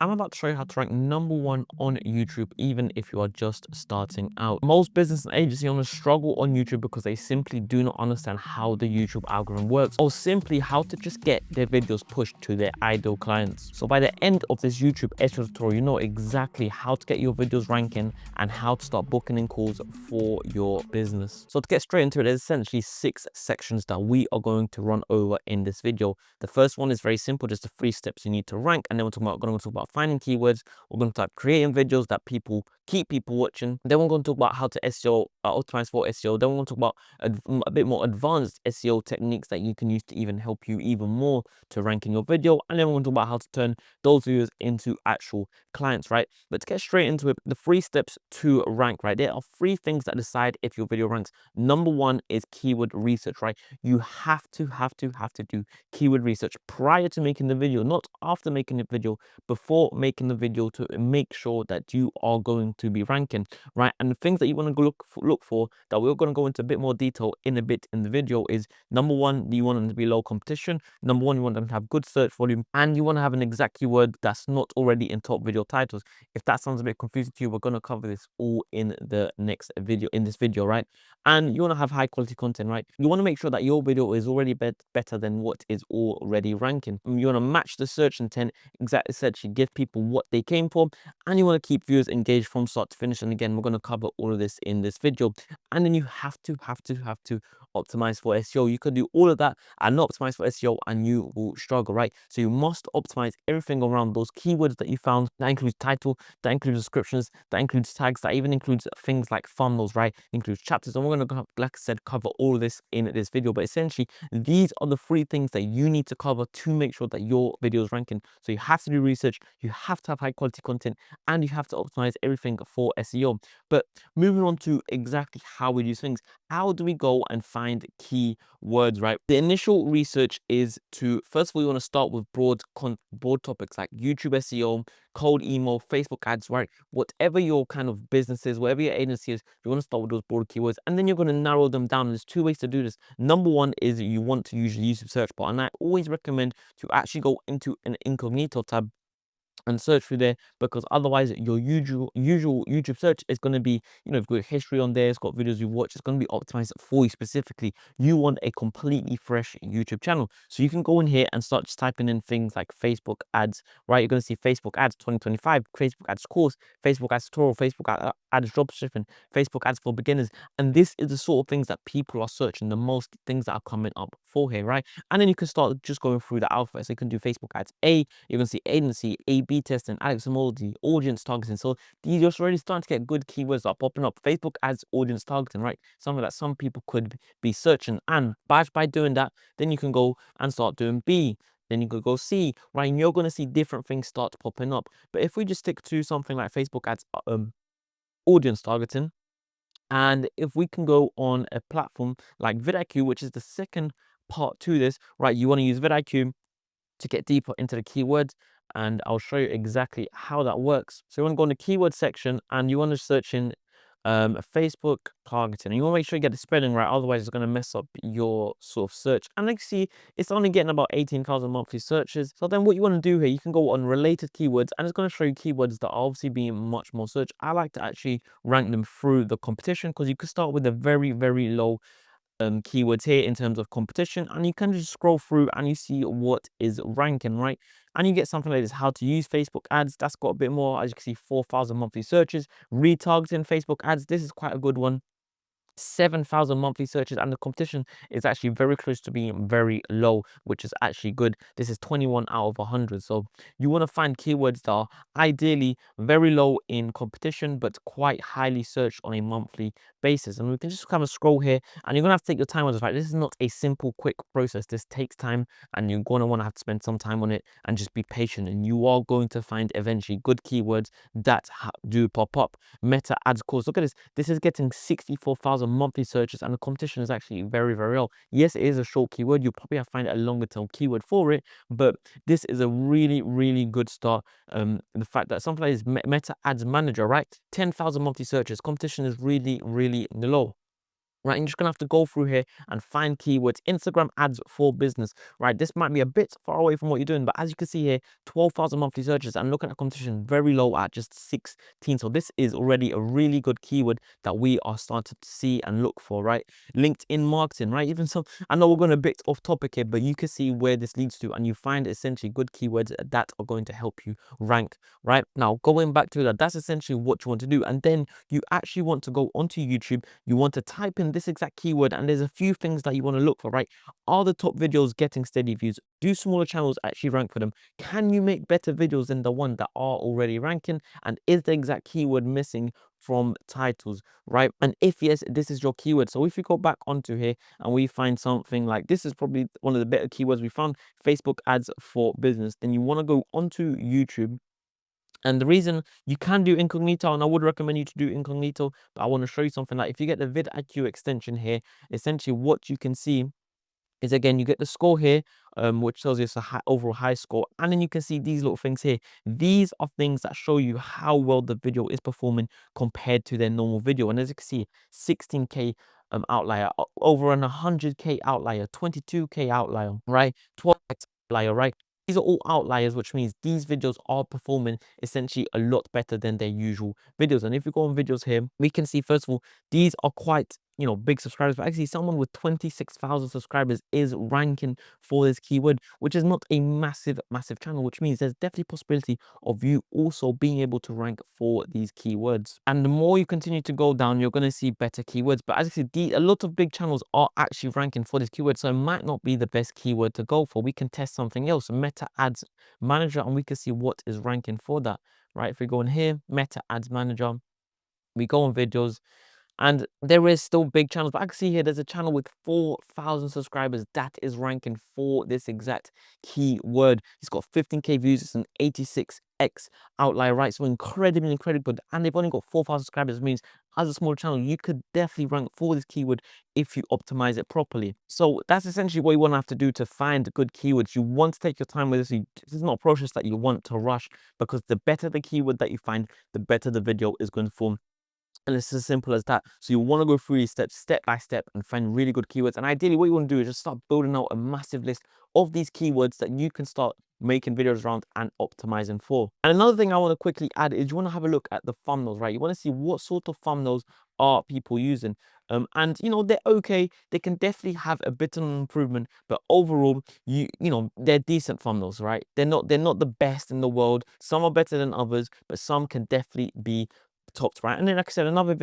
I'm about to show you how to rank #1 on YouTube, even if you are just starting out. Most business and agency owners struggle on YouTube because they simply do not understand how the YouTube algorithm works, or simply how to just get their videos pushed to their ideal clients. So by the end of this YouTube SEO tutorial, you know exactly how to get your videos ranking and how to start booking in calls for your business. So to get straight into it, there's essentially 6 sections that we are going to run over in this video. The first one is very simple, just the 3 steps you need to rank, and then we're going to talk about finding keywords. We're going to type creating videos that keep people watching. Then we're going to talk about how to SEO, optimize for SEO. Then we're going to talk about a bit more advanced SEO techniques that you can use to even help you even more to rank in your video. And then we're going to talk about how to turn those videos into actual clients, right? But to get straight into it, the 3 steps to rank, right? There are 3 things that decide if your video ranks. #1 is keyword research, right? You have to do keyword research prior to making the video, not after making the video, before making the video, to make sure that you are going to be ranking, right? And the things that you want to look for that we're going to go into a bit more detail in a bit in the video is #1, you want them to be low competition. #1, you want them to have good search volume, and you want to have an exact keyword that's not already in top video titles. If that sounds a bit confusing to you, we're going to cover this all in the next video, right? And you want to have high quality content, right? You want to make sure that your video is already better than what is already ranking. You want to match the search intent, exactly, essentially give people what they came for, and you want to keep viewers engaged from start to finish. And again, we're going to cover all of this in this video. And then you have to optimize for SEO. You could do all of that and not optimize for SEO, and you will struggle, right? So you must optimize everything around those keywords that you found. That includes title, that includes descriptions, that includes tags, that even includes things like thumbnails, right? Includes chapters. And we're going to, like I said, cover all of this in this video. But essentially, these are the 3 things that you need to cover to make sure that your video is ranking. So you have to do research, you have to have high quality content, and you have to optimize everything for SEO. But moving on to exactly how we do things, how do we go and find keywords, right? The initial research is to, first of all, you want to start with broad topics like YouTube SEO, cold email, Facebook ads, right? Whatever your kind of business is, whatever your agency is, you want to start with those broad keywords, and then you're going to narrow them down. There's 2 ways to do this. #1 is you want to use the YouTube search bar, and I always recommend to actually go into an incognito tab and search through there, because otherwise your usual YouTube search is going to be, you know, you've got history on there, it's got videos you watch, it's going to be optimized for you specifically. You want a completely fresh YouTube channel, so you can go in here and start just typing in things like Facebook ads, right? You're going to see Facebook ads 2025, Facebook ads course, Facebook ads tutorial, Facebook ads drop shipping, Facebook ads for beginners. And this is the sort of things that people are searching, the most things that are coming up for here, right? And then you can start just going through the alphabet. So you can do Facebook ads A, you're going to see agency, A/B testing, Alex Amoldi, audience targeting. So these are already starting to get good keywords that are popping up. Facebook ads, audience targeting, right? Something that some people could be searching. And by doing that, then you can go and start doing B. Then you could go C, right? And you're going to see different things start popping up. But if we just stick to something like Facebook ads, audience targeting, and if we can go on a platform like vidIQ, which is the second part to this, right? You want to use vidIQ to get deeper into the keywords, and I'll show you exactly how that works. So you want to go in the keyword section, and you want to search in Facebook targeting, and you want to make sure you get the spelling right, otherwise it's going to mess up your sort of search. And like you see, it's only getting about 18,000 monthly searches. So then what you want to do here, you can go on related keywords, and it's going to show you keywords that are obviously being much more searched. I like to actually rank them through the competition, because you could start with a very low keywords here in terms of competition, and you can just scroll through and you see what is ranking, right? And you get something like this: how to use Facebook ads. That's got a bit more, as you can see, 4,000 monthly searches. Retargeting Facebook ads, this is quite a good one, 7,000 monthly searches, and the competition is actually very close to being very low, which is actually good. This is 21 out of 100. So you want to find keywords that are ideally very low in competition but quite highly searched on a monthly basis. And we can just kind of scroll here, and you're gonna have to take your time on this, right? This is not a simple quick process. This takes time, and you're gonna want to have to spend some time on it and just be patient, and you are going to find eventually good keywords that do pop up. Meta ads course, look at this. This is getting 64,000 monthly searches, and the competition is actually very low. Yes, it is a short keyword. You'll probably have to find a longer term keyword for it, but this is a really good start. The fact that something like this Meta ads manager, right? 10,000 monthly searches, competition is really low. right? And you're just gonna have to go through here and find keywords. Instagram ads for business, right? This might be a bit far away from what you're doing, but as you can see here, 12,000 monthly searches, and looking at competition, very low at just 16. So this is already a really good keyword that we are starting to see and look for, right? LinkedIn marketing, right? Even some, I know we're going a bit off topic here, but you can see where this leads to, and you find essentially good keywords that are going to help you rank, right? Now, going back to that, that's essentially what you want to do. And then you actually want to go onto YouTube, you want to type in this exact keyword, and there's a few things that you want to look for, right? Are the top videos getting steady views? Do smaller channels actually rank for them? Can you make better videos than the one that are already ranking? And is the exact keyword missing from titles, right? And if yes, this is your keyword. So if you go back onto here and we find something like this, is probably one of the better keywords we found, Facebook ads for business, then you want to go onto YouTube. And the reason you can do incognito, and I would recommend you to do incognito, but I want to show you something. Like if you get the vidIQ extension here, essentially what you can see is, again, you get the score here, which tells you it's a overall high score. And then you can see these little things here. These are things that show you how well the video is performing compared to their normal video. And as you can see, 16K outlier, over an 100K outlier, 22K outlier, right? 12X outlier, right? These are all outliers, which means these videos are performing essentially a lot better than their usual videos. And if you go on videos here, we can see, first of all, these are quite, you know, big subscribers, but actually someone with 26,000 subscribers is ranking for this keyword, which is not a massive channel, which means there's definitely possibility of you also being able to rank for these keywords. And the more you continue to go down, you're going to see better keywords. But as you see, a lot of big channels are actually ranking for this keyword, so it might not be the best keyword to go for. We can test something else, Meta Ads Manager, and we can see what is ranking for that, right? If we go in here, Meta Ads Manager, we go on videos, and there is still big channels, but I can see here there's a channel with 4,000 subscribers that is ranking for this exact keyword. It's got 15K views, it's an 86x outlier, right? So incredibly good. And they've only got 4,000 subscribers, means as a small channel, you could definitely rank for this keyword if you optimize it properly. So that's essentially what you want to have to do to find good keywords. You want to take your time with this. This is not a process that you want to rush, because the better the keyword that you find, the better the video is going to form. And it's as simple as that. So you want to go through these steps step by step and find really good keywords. And ideally, what you want to do is just start building out a massive list of these keywords that you can start making videos around and optimizing for. And another thing I want to quickly add is you want to have a look at the thumbnails, right? You want to see what sort of thumbnails are people using. And you know, they're okay. They can definitely have a bit of an improvement, but overall, you know, they're decent thumbnails, right? They're not the best in the world. Some are better than others, but some can definitely be topped, right? And then, like I said, another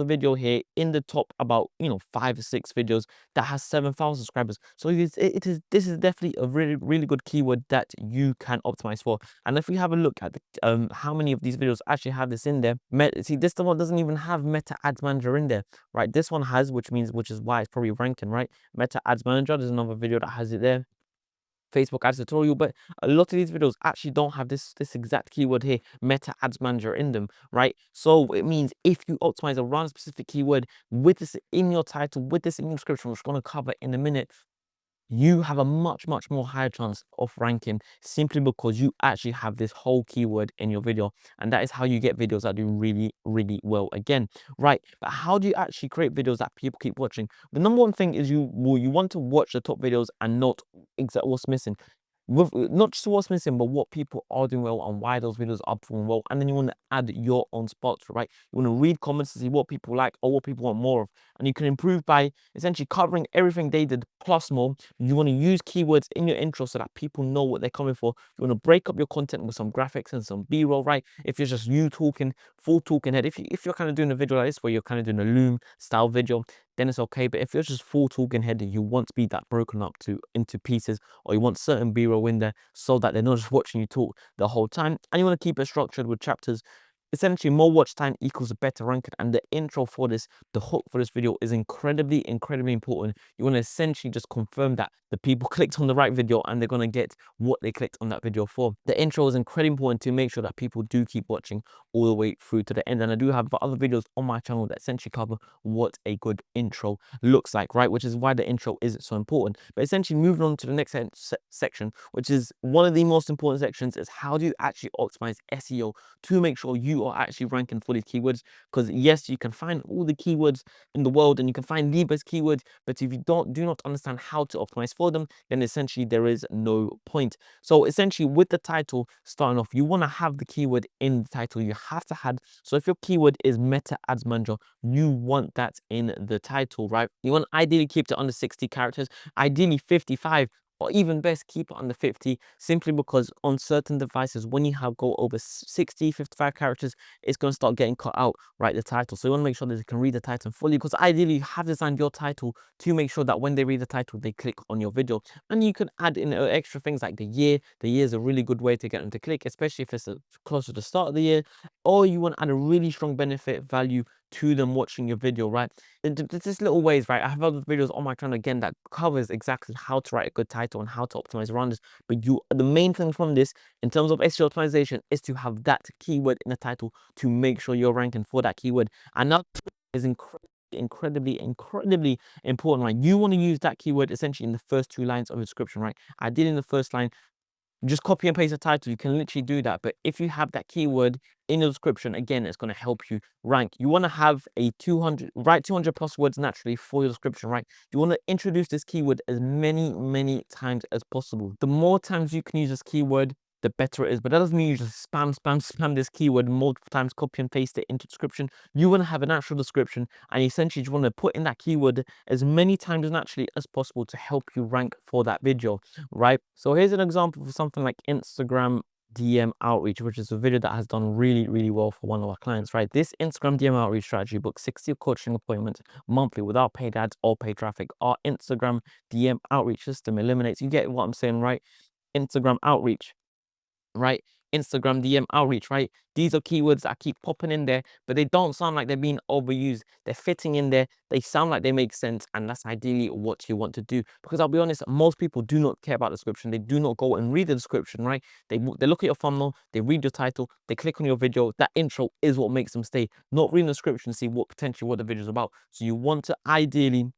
video here in the top about, you know, 5 or 6 videos that has 7,000 subscribers. So this is definitely a really good keyword that you can optimize for. And if we have a look at the, how many of these videos actually have this in there, see, this one doesn't even have Meta Ads Manager in there, right? This one has, which is why it's probably ranking, right? Meta Ads Manager, there's another video that has it there. Facebook ads tutorial, but a lot of these videos actually don't have this exact keyword here, Meta Ads Manager, in them, right? So it means if you optimize around a specific keyword with this in your title, with this in your description, which we're going to cover in a minute, you have a much more higher chance of ranking, simply because you actually have this whole keyword in your video. And that is how you get videos that do really well again, right? But how do you actually create videos that people keep watching? The number one thing is you want to watch the top videos and not exactly what's missing. With not just what's missing, but what people are doing well and why those videos are performing well. And then you want to add your own spots, right? You want to read comments to see what people like or what people want more of. And you can improve by essentially covering everything they did plus more. You want to use keywords in your intro so that people know what they're coming for. You want to break up your content with some graphics and some B-roll, right? If you're just you talking, full talking head, if you're kind of doing a video like this where you're kind of doing a loom style video, then it's okay. But if you're just full talking head, you want to be that broken up into pieces, or you want certain B-roll in there so that they're not just watching you talk the whole time. And you want to keep it structured with chapters. Essentially, more watch time equals a better ranking. And the intro for this, the hook for this video, is incredibly important. You want to essentially just confirm that the people clicked on the right video and they're going to get what they clicked on that video for. The intro is incredibly important to make sure that people do keep watching all the way through to the end. And I do have other videos on my channel that essentially cover what a good intro looks like, right? Which is why the intro is so important. But essentially, moving on to the next section, which is one of the most important sections, is how do you actually optimize SEO to make sure you you are actually ranking for these keywords. Because yes, you can find all the keywords in the world and you can find the best keywords, but if you do not understand how to optimize for them, then essentially there is no point. So essentially with the title starting off, you want to have the keyword in the title. You have to have, so if your keyword is Meta Ads Manager, you want that in the title, right? You want to ideally keep it under 60 characters, ideally 55, or even best keep it under 50, simply because on certain devices, when you have go over 60, 55 characters, it's going to start getting cut out, right? The title. So you want to make sure that they can read the title fully, because ideally you have designed your title to make sure that when they read the title, they click on your video. And you can add in extra things like the year. The year is a really good way to get them to click, especially if it's close to the start of the year, or you want to add a really strong benefit value to them watching your video, right? There's just little ways, right? I have other videos on my channel again that covers exactly how to write a good title and how to optimize around this. But the main thing from this, in terms of SEO optimization, is to have that keyword in the title to make sure you're ranking for that keyword. And that is incredibly important, right? You want to use that keyword essentially in the first 2 lines of your description, right? I did in the first line. Just copy and paste the title. You can literally do that. But if you have that keyword in the description, again, it's going to help you rank. You want to have a 200, write 200 plus words naturally for your description, right? You want to introduce this keyword as many times as possible. The more times you can use this keyword, the better it is. But that doesn't mean you just spam this keyword multiple times, copy and paste it into description. You want to have an actual description, and essentially you want to put in that keyword as many times naturally as possible to help you rank for that video, right? So here's an example for something like Instagram DM outreach, which is a video that has done really well for one of our clients, right? This Instagram DM outreach strategy, book 60 coaching appointments monthly without paid ads or paid traffic. Our Instagram DM outreach system eliminates, you get what I'm saying, right? Instagram outreach, right? Instagram DM outreach, right? These are keywords that keep popping in there, but they don't sound like they're being overused. They're fitting in there. They sound like they make sense, and that's ideally what you want to do. Because I'll be honest, most people do not care about the description. They do not go and read the description, right? They look at your thumbnail, they read your title, they click on your video. That intro is what makes them stay. Not reading the description, see what the video is about. So you want to ideally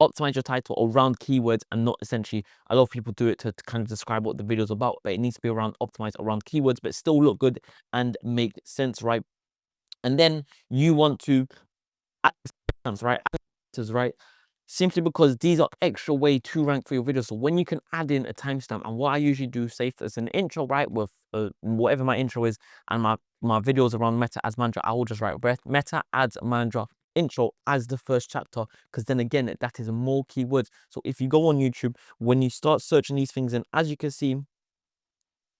optimize your title around keywords and not essentially, a lot of people do it to kind of describe what the video is about, but it needs to be optimized around keywords, but still look good and make sense, right? And then you want to add timestamps, right? Right? Simply because these are extra way to rank for your video. So when you can add in a timestamp, and what I usually do, say if there's an intro, right, with whatever my intro is, and my videos around Meta Ads Manager, I will just write Meta Ads Manager intro as the first chapter, because then again, that is more keywords. So if you go on YouTube, when you start searching these things, and as you can see,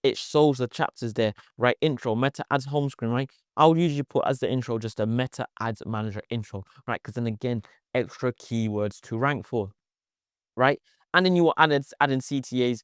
it shows the chapters there, right? Intro, Meta Ads home screen, right? I would usually put as the intro just a Meta Ads Manager intro, right? Because then again, extra keywords to rank for, right? And then you will add in CTAs.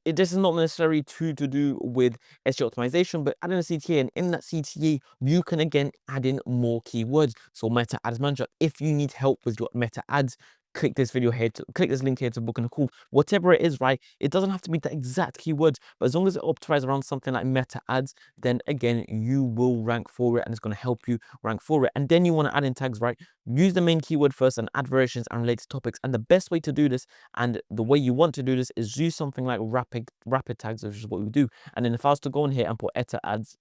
This is not necessarily to do with SEO optimization, but add in a CTA, and in that CTA, you can again add in more keywords. So Meta Ads Manager, if you need help with your Meta Ads, click this video here, click this link here to book a call. Whatever it is, right? It doesn't have to be the exact keywords, but as long as it optimizes around something like Meta Ads, then again, you will rank for it, and it's going to help you rank for it. And then you want to add in tags, right? Use the main keyword first and add variations and related topics. And the best way to do this, and the way you want to do this, is use something like rapid tags, which is what we do. And then if I was to go in here and put Meta Ads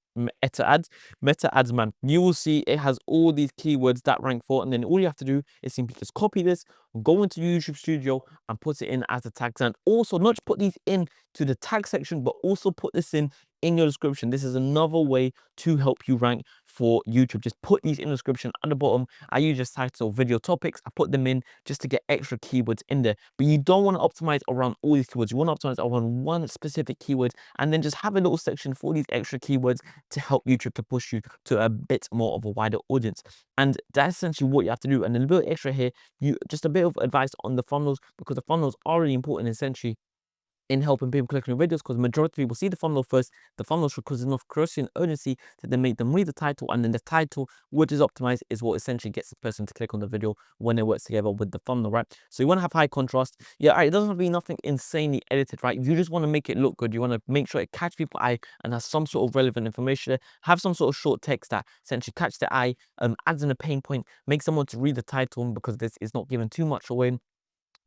Man, you will see it has all these keywords that rank for, and then all you have to do is simply just copy this, go into YouTube Studio and put it in as the tags. And also not just put these in to the tag section, but also put this in your description. This is another way to help you rank for YouTube. Just put these in the description at the bottom. I use just title video topics. I put them in just to get extra keywords in there. But you don't want to optimize around all these keywords. You want to optimize around one specific keyword, and then just have a little section for these extra keywords to help YouTube to push you to a bit more of a wider audience. And that's essentially what you have to do. And a little bit extra here, just a bit of advice on the thumbnails, because the thumbnails are really important essentially in helping people click on your videos, because majority of people see the thumbnail first. The thumbnail should cause enough curiosity and urgency to then make them read the title, and then the title, which is optimized, is what essentially gets the person to click on the video when it works together with the thumbnail, right? So you want to have high contrast. Yeah, all right, it doesn't have to be nothing insanely edited, right? You just want to make it look good. You want to make sure it catch people's eye and has some sort of relevant information there. Have some sort of short text that essentially catch the eye, adds in a pain point, makes someone to read the title, because this is not giving too much away.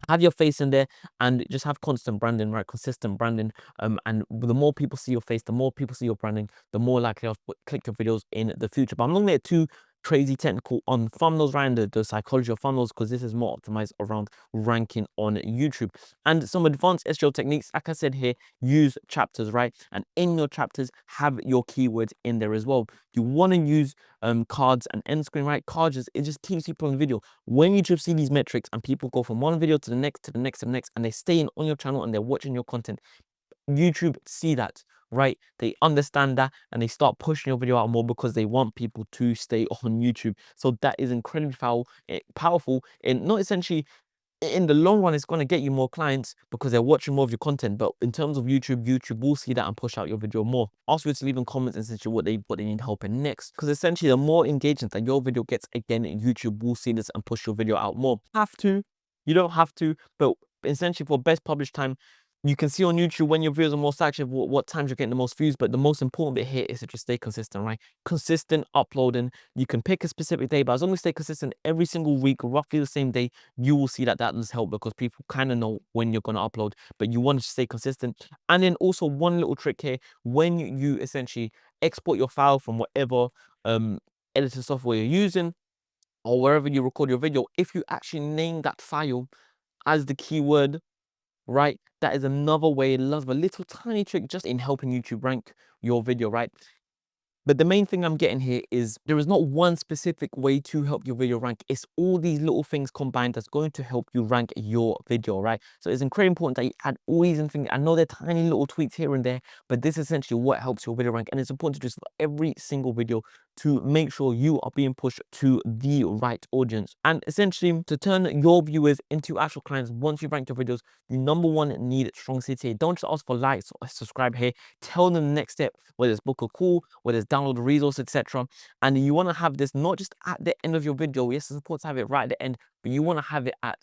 have your face in there and just have constant branding, right? Consistent branding. And the more people see your face, the more people see your branding, the more likely I'll click your videos in the future. But I'm not gonna get too crazy technical on thumbnails, right? And the psychology of thumbnails, because this is more optimized around ranking on YouTube. And some advanced SEO techniques, like I said here, use chapters, right? And in your chapters, have your keywords in there as well. You want to use cards and end screen, right? Cards, it just keeps people on the video. When YouTube see these metrics and people go from one video to the next, to the next, to the next, and they stay in on your channel and they're watching your content, YouTube see that, right? They understand that and they start pushing your video out more because they want people to stay on YouTube. So that is incredibly powerful in not essentially in the long run, it's going to get you more clients because they're watching more of your content. But in terms of YouTube, YouTube will see that and push out your video more. Ask you to leave in comments essentially what they need help in next. Because essentially, the more engagement that your video gets, again, YouTube will see this and push your video out more. Have to, you don't have to, but essentially for best published time, you can see on YouTube when your videos are most active, what times you're getting the most views. But the most important bit here is to just stay consistent, right? Consistent uploading. You can pick a specific day, but as long as you stay consistent every single week, roughly the same day, you will see that does help because people kind of know when you're going to upload, but you want to stay consistent. And then also one little trick here, when you essentially export your file from whatever editor software you're using or wherever you record your video, if you actually name that file as the keyword, right, that is another way, love a little tiny trick just in helping YouTube rank your video, right? But the main thing I'm getting here is there is not one specific way to help your video rank. It's all these little things combined that's going to help you rank your video, right? So it's incredibly important that you add all these things. I know they're tiny little tweaks here and there, but this is essentially what helps your video rank. And it's important to do every single video to make sure you are being pushed to the right audience. And essentially, to turn your viewers into actual clients, once you rank your videos, you number one need strong CTA. Don't just ask for likes or subscribe here. Tell them the next step, whether it's book a call, whether it's download a resource, etc. And you want to have this not just at the end of your video. Yes, it's important to have it right at the end, but you want to have it at,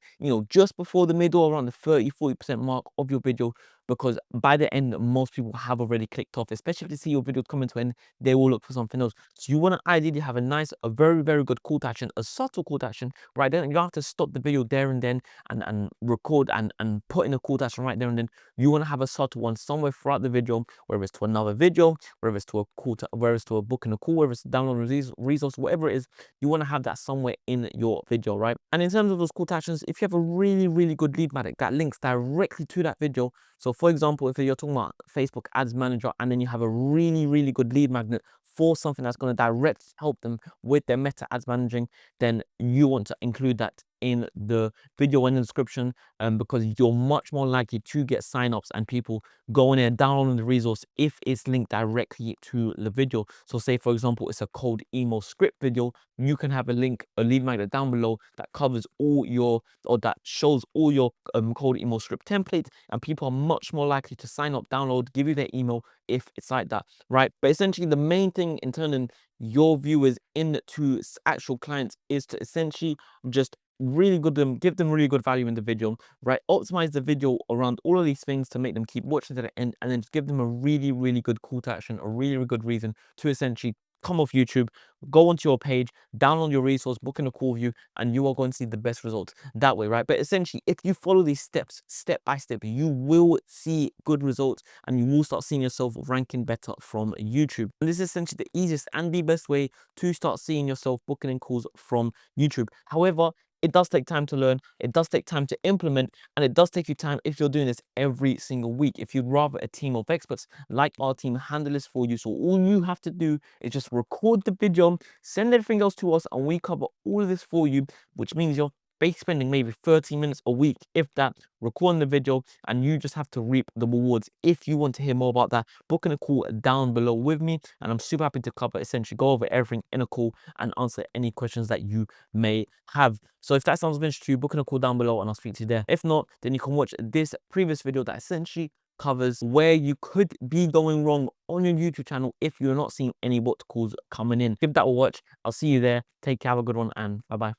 just before the middle, around the 30-40% mark of your video, because by the end, most people have already clicked off, especially if they see your video coming to an end, they will look for something else. So you want to ideally have a very, very good call to action, a subtle call to action, right? Then you don't have to stop the video there and then and record and put in a call to action right there and then. You want to have a subtle one somewhere throughout the video, whether it's to another video, whether it's to a call to, whether it's to a book and a call, whether it's to download a resource, whatever it is, you want to have that somewhere in your video, right? And in terms of those call to actions, if you have a really, really good lead magnet that links directly to that video. So for example, if you're talking about Facebook Ads Manager and then you have a really, really good lead magnet for something that's going to directly help them with their meta ads managing, then you want to include that in the video and the description, because you're much more likely to get signups and people going there downloading the resource if it's linked directly to the video. So say for example it's a cold email script video, you can have a link, a lead magnet down below that covers all your, or that shows all your cold email script templates, and people are much more likely to sign up, download, give you their email if it's like that, right? But essentially the main thing in turning your viewers into actual clients is to essentially just give them really good value in the video, right? Optimize the video around all of these things to make them keep watching to the end, and then just give them a really, really good call to action, a really, really good reason to essentially come off YouTube, go onto your page, download your resource, book in a call with you, and you are going to see the best results that way, right? But essentially, if you follow these steps step by step, you will see good results and you will start seeing yourself ranking better from YouTube. And this is essentially the easiest and the best way to start seeing yourself booking in calls from YouTube. However, it does take time to learn, it does take time to implement, and it does take you time if you're doing this every single week. If you'd rather a team of experts like our team handle this for you, so all you have to do is just record the video, send everything else to us, and we cover all of this for you, which means you're basically spending maybe 30 minutes a week, if that, recording the video, and you just have to reap the rewards. If you want to hear more about that, book in a call down below with me, and I'm super happy to cover, essentially go over everything in a call and answer any questions that you may have. So if that sounds of interest to you, book in a call down below and I'll speak to you there. If not, then you can watch this previous video that essentially covers where you could be going wrong on your YouTube channel if you're not seeing any bot calls coming in. Give that a watch. I'll see you there. Take care, have a good one, and bye bye.